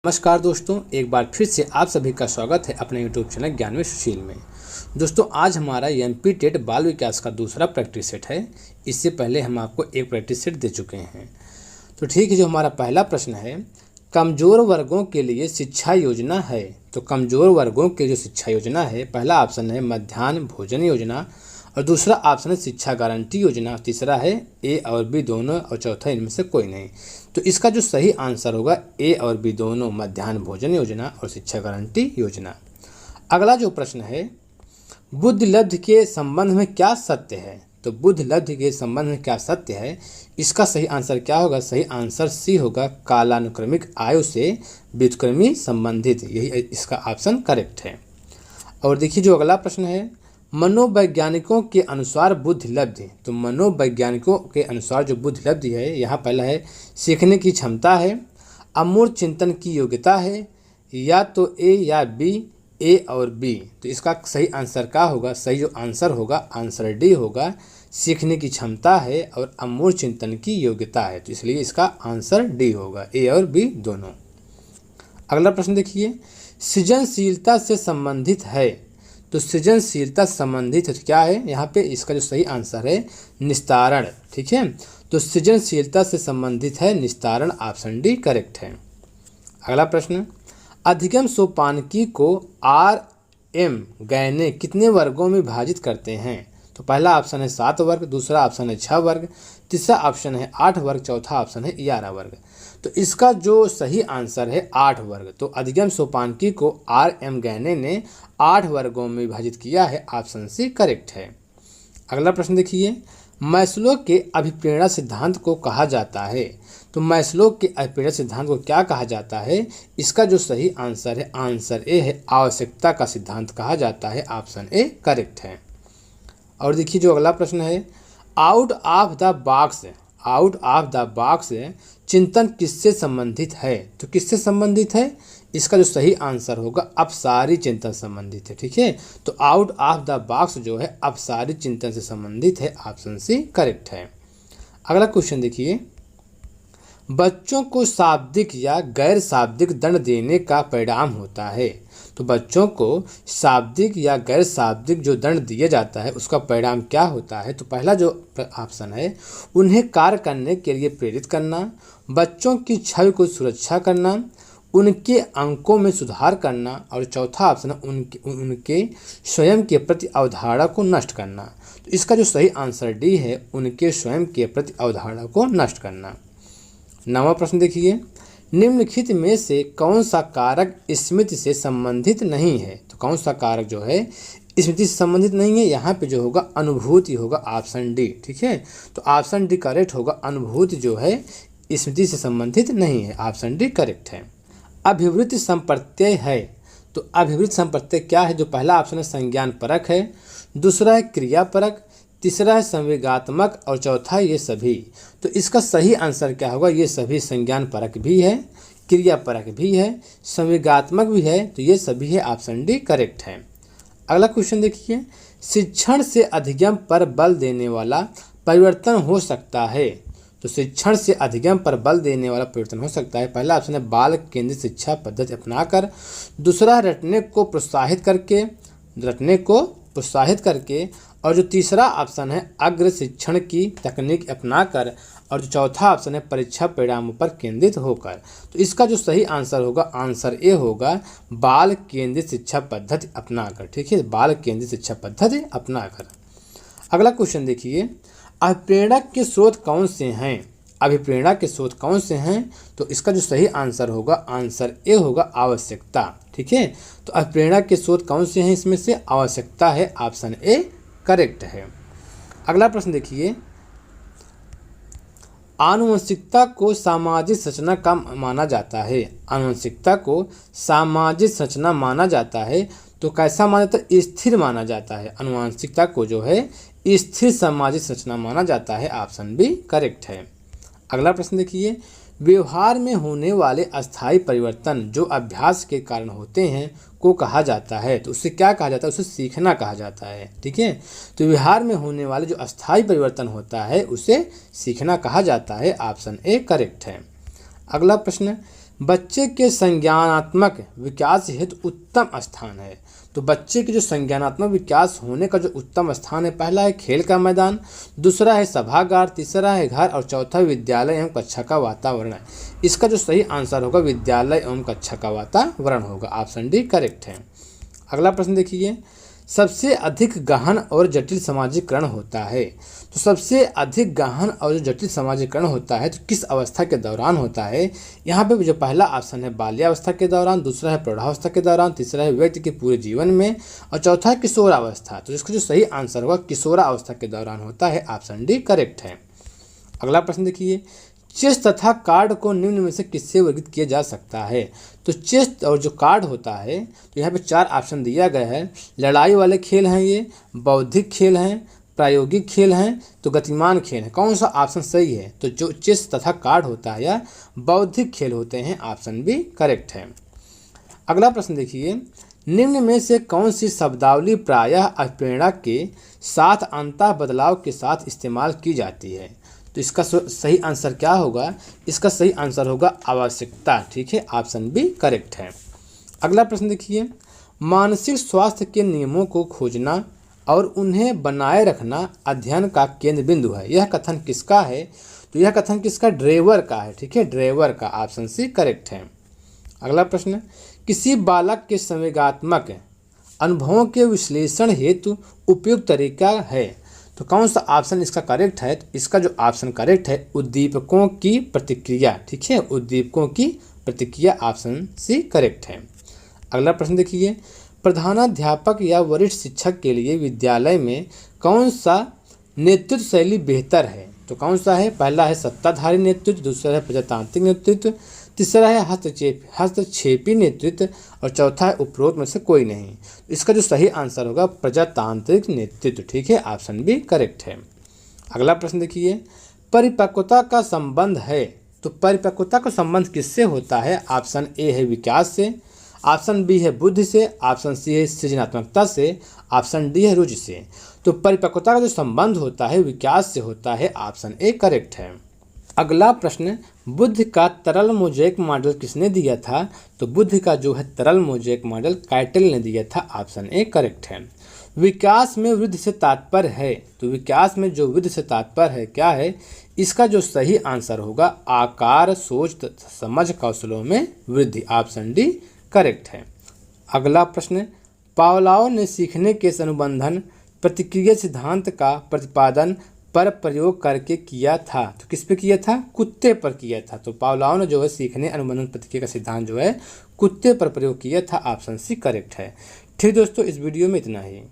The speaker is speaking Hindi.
नमस्कार दोस्तों, एक बार फिर से आप सभी का स्वागत है अपने यूट्यूब चैनल ज्ञान में सुशील में। दोस्तों, आज हमारा एमपी टेट बाल विकास का दूसरा प्रैक्टिस सेट है। इससे पहले हम आपको एक प्रैक्टिस सेट दे चुके हैं। तो ठीक है, जो हमारा पहला प्रश्न है, कमज़ोर वर्गों के लिए शिक्षा योजना है। तो कमज़ोर वर्गों के जो शिक्षा योजना है, पहला ऑप्शन है मध्याह्न भोजन योजना, और दूसरा ऑप्शन है शिक्षा गारंटी योजना, तीसरा है ए और बी दोनों, और चौथा इनमें से कोई नहीं। तो इसका जो सही आंसर होगा ए और बी दोनों, मध्याह्न भोजन योजना और शिक्षा गारंटी योजना। अगला जो प्रश्न है, बुद्धि लब्धि के संबंध में क्या सत्य है। तो बुद्धि लब्धि के संबंध में क्या सत्य है, इसका सही आंसर क्या होगा। सही आंसर सी होगा, कालानुक्रमिक आयु से व्युत्क्रमी संबंधित, यही इसका ऑप्शन करेक्ट है। और देखिए जो अगला प्रश्न है, मनोवैज्ञानिकों के अनुसार बुद्धि लब्धि। तो मनोवैज्ञानिकों के अनुसार जो बुद्धि लब्धि है, यहाँ पहला है सीखने की क्षमता है, अमूर्त चिंतन की योग्यता है, या तो ए या बी, ए और बी। तो इसका सही आंसर क्या होगा। सही जो आंसर होगा आंसर डी होगा, सीखने की क्षमता है और अमूर्त चिंतन की योग्यता है। तो इसलिए इसका आंसर डी होगा, ए और बी दोनों। अगला प्रश्न देखिए, सृजनशीलता से संबंधित है। तो सृजनशीलता संबंधित है तो क्या है यहाँ पे, इसका जो सही आंसर है निस्तारण। ठीक है, तो सृजनशीलता से संबंधित है निस्तारण, ऑप्शन डी करेक्ट है। अगला प्रश्न, अधिगम सोपानकी को आर एम गैने कितने वर्गों में विभाजित करते हैं। तो पहला ऑप्शन है 7 वर्ग, दूसरा ऑप्शन है 6 वर्ग, तीसरा ऑप्शन है 8 वर्ग, चौथा ऑप्शन है 11 वर्ग। तो इसका जो सही आंसर है 8 वर्ग। तो अधिगम सोपानकी को आर एम गैने ने 8 वर्गों में विभाजित किया है, ऑप्शन सी करेक्ट है। अगला प्रश्न देखिए, मैस्लो के अभिप्रेरणा सिद्धांत को कहा जाता है। तो मैस्लो के अभिप्रेरणा सिद्धांत को क्या कहा जाता है, इसका जो सही आंसर है आंसर ए है, आवश्यकता का सिद्धांत कहा जाता है, ऑप्शन ए करेक्ट है। और देखिए जो अगला प्रश्न है, आउट ऑफ द बॉक्स चिंतन किससे संबंधित है। तो किससे संबंधित है, इसका जो सही आंसर होगा अपसारी चिंतन संबंधित है। ठीक है, तो आउट ऑफ द बॉक्स जो है अपसारी चिंतन से संबंधित है, ऑप्शन सी करेक्ट है। अगला क्वेश्चन देखिए, बच्चों को शाब्दिक या गैर शाब्दिक दंड देने का परिणाम होता है। तो बच्चों को शाब्दिक या गैर शाब्दिक जो दंड दिया जाता है उसका परिणाम क्या होता है। तो पहला जो ऑप्शन है, उन्हें कार्य करने के लिए प्रेरित करना, बच्चों की छवि को सुरक्षा करना, उनके अंकों में सुधार करना, और चौथा ऑप्शन है उनके स्वयं के प्रति अवधारणा को नष्ट करना। तो इसका जो सही आंसर डी है, उनके स्वयं के प्रति अवधारणा को नष्ट करना। 9वां प्रश्न देखिए, निम्नलिखित में से कौन सा कारक स्मृति से संबंधित नहीं है। तो कौन सा कारक जो है स्मृति से संबंधित नहीं है, यहाँ पे जो होगा अनुभूति होगा, ऑप्शन डी। ठीक है, तो ऑप्शन डी करेक्ट होगा, अनुभूति जो है स्मृति से संबंधित नहीं है, ऑप्शन डी करेक्ट है। अभिवृत्ति संप्रत्यय है। तो अभिवृत्ति संप्रत्यय क्या है, जो पहला ऑप्शन है संज्ञान परक है, दूसरा है क्रिया परक, तीसरा है संवेगात्मक, और चौथा ये सभी। तो इसका सही आंसर क्या होगा, ये सभी संज्ञान परक भी है, क्रिया परक भी है, संवेगात्मक भी है, तो ये सभी है, ऑप्शन डी करेक्ट है। अगला क्वेश्चन देखिए, शिक्षण से अधिगम पर बल देने वाला परिवर्तन हो सकता है। तो शिक्षण से अधिगम पर बल देने वाला परिवर्तन हो सकता है, पहला ऑप्शन है बाल केंद्रित शिक्षा पद्धति अपनाकर, दूसरा रटने को प्रोत्साहित करके, और जो तीसरा ऑप्शन है अग्र शिक्षण की तकनीक अपनाकर, और जो चौथा ऑप्शन है परीक्षा परिणामों पर केंद्रित होकर। तो इसका जो सही आंसर होगा आंसर ए होगा, बाल केंद्रित शिक्षा पद्धति अपनाकर। ठीक है, बाल केंद्रित शिक्षा पद्धति अपनाकर। अगला क्वेश्चन देखिए, अभिप्रेरणा के स्रोत कौन से हैं। अभिप्रेरणा के स्रोत कौन से हैं, तो इसका जो सही आंसर होगा आंसर ए होगा, आवश्यकता। ठीक है, तो अभिप्रेरणा के स्रोत कौन से हैं, इसमें से आवश्यकता है, ऑप्शन ए करेक्ट है। अगला प्रश्न देखिए, आनुवंशिकता को सामाजिक संरचना का माना जाता है। आनुवंशिकता को सामाजिक संरचना माना जाता है, तो कैसा माना जाता है, स्थिर माना जाता है। आनुवंशिकता को जो है स्थिर सामाजिक संरचना माना जाता है, ऑप्शन बी करेक्ट है। अगला प्रश्न देखिए, व्यवहार में होने वाले अस्थायी परिवर्तन जो अभ्यास के कारण होते हैं को कहा जाता है। तो उससे क्या कहा जाता है, उसे सीखना कहा जाता है। ठीक है, तो व्यवहार में होने वाले जो अस्थायी परिवर्तन होता है उसे सीखना कहा जाता है, ऑप्शन ए करेक्ट है। अगला प्रश्न, बच्चे के संज्ञानात्मक विकास हेतु उत्तम स्थान है। तो बच्चे के जो संज्ञानात्मक विकास होने का जो उत्तम स्थान है, पहला है खेल का मैदान, दूसरा है सभागार, तीसरा है घर और चौथा विद्यालय एवं कक्षा का वातावरण है। इसका जो सही आंसर होगा विद्यालय एवं कक्षा का वातावरण होगा। ऑप्शन डी करेक्ट है। अगला प्रश्न देखिए, सबसे अधिक गहन और जटिल समाजीकरण होता है। तो सबसे अधिक गहन और जो जटिल समाजीकरण होता है तो किस अवस्था के दौरान होता है? यहाँ पे जो पहला ऑप्शन है बाल्यावस्था के दौरान, दूसरा है प्रौढ़ावस्था के दौरान, तीसरा है व्यक्ति के पूरे जीवन में और चौथा है किशोरावस्था। तो इसका जो सही आंसर होगा किशोरावस्था के दौरान होता है। ऑप्शन डी करेक्ट है। अगला प्रश्न देखिए, चेस तथा कार्ड को निम्न में से किससे वर्गीकृत किया जा सकता है? तो चेस और जो कार्ड होता है तो यहाँ पे 4 ऑप्शन दिया गया है। लड़ाई वाले खेल हैं, ये बौद्धिक खेल हैं, प्रायोगिक खेल हैं, तो गतिमान खेल है। कौन सा ऑप्शन सही है? तो जो चेस तथा कार्ड होता है या बौद्धिक खेल होते हैं। ऑप्शन बी करेक्ट है। अगला प्रश्न देखिए, निम्न में से कौन सी शब्दावली प्रायः अप्रेरणा के साथ अंतः बदलाव के साथ इस्तेमाल की जाती है? तो इसका सही आंसर क्या होगा? इसका सही आंसर होगा आवश्यकता। ठीक है, ऑप्शन बी करेक्ट है। अगला प्रश्न देखिए, मानसिक स्वास्थ्य के नियमों को खोजना और उन्हें बनाए रखना अध्ययन का केंद्र बिंदु है। यह कथन किसका है? तो यह कथन किसका? ड्रेवर का है। ठीक है, ड्रेवर का। ऑप्शन सी करेक्ट है। अगला प्रश्न, किसी बालक के संवेगात्मक अनुभवों के विश्लेषण हेतु उपयुक्त तरीका है। तो कौन सा ऑप्शन इसका करेक्ट है? तो इसका जो ऑप्शन करेक्ट है उद्दीपकों की प्रतिक्रिया। ठीक है, उद्दीपकों की प्रतिक्रिया। ऑप्शन सी करेक्ट है। अगला प्रश्न देखिए, प्रधानाध्यापक या वरिष्ठ शिक्षक के लिए विद्यालय में कौन सा नेतृत्व शैली बेहतर है? तो कौन सा है? पहला है सत्ताधारी नेतृत्व, दूसरा है प्रजातांत्रिक नेतृत्व, तीसरा है हस्तक्षेपी नेतृत्व और चौथा है उपरोक्त में से कोई नहीं। इसका जो सही आंसर होगा प्रजातांत्रिक नेतृत्व। ठीक है, ऑप्शन बी करेक्ट है। अगला प्रश्न देखिए, परिपक्वता का संबंध है। तो परिपक्वता का संबंध किससे होता है? ऑप्शन ए है विकास से, ऑप्शन बी है बुद्धि से, ऑप्शन सी है सृजनात्मकता से, ऑप्शन डी है रुचि से। तो परिपक्वता का जो संबंध होता है विकास से होता है। ऑप्शन ए करेक्ट है। अगला प्रश्न, बुद्ध का तरल मोज़ेक मॉडल किसने दिया था? तो बुद्ध का जो है तरल मोज़ेक मॉडल काइटल ने दिया था। ऑप्शन ए करेक्ट है। विकास में वृद्धि से तात्पर्य है। तो विकास में जो वृद्धि से तात्पर्य है क्या है? इसका जो सही आंसर होगा आकार, सोच, समझ, कौशलों में वृद्धि। ऑप्शन डी करेक्ट है। अगला प्रश्न, पावलोव ने सीखने के अनुबंधन प्रतिक्रिया सिद्धांत का प्रतिपादन पर प्रयोग करके किया था। तो किस पे किया था? कुत्ते पर किया था। तो पावलोव ने जो है सीखने अनुबंधन प्रतिक्रिया का सिद्धांत जो है कुत्ते पर प्रयोग किया था। ऑप्शन सी करेक्ट है। ठीक दोस्तों, इस वीडियो में इतना ही।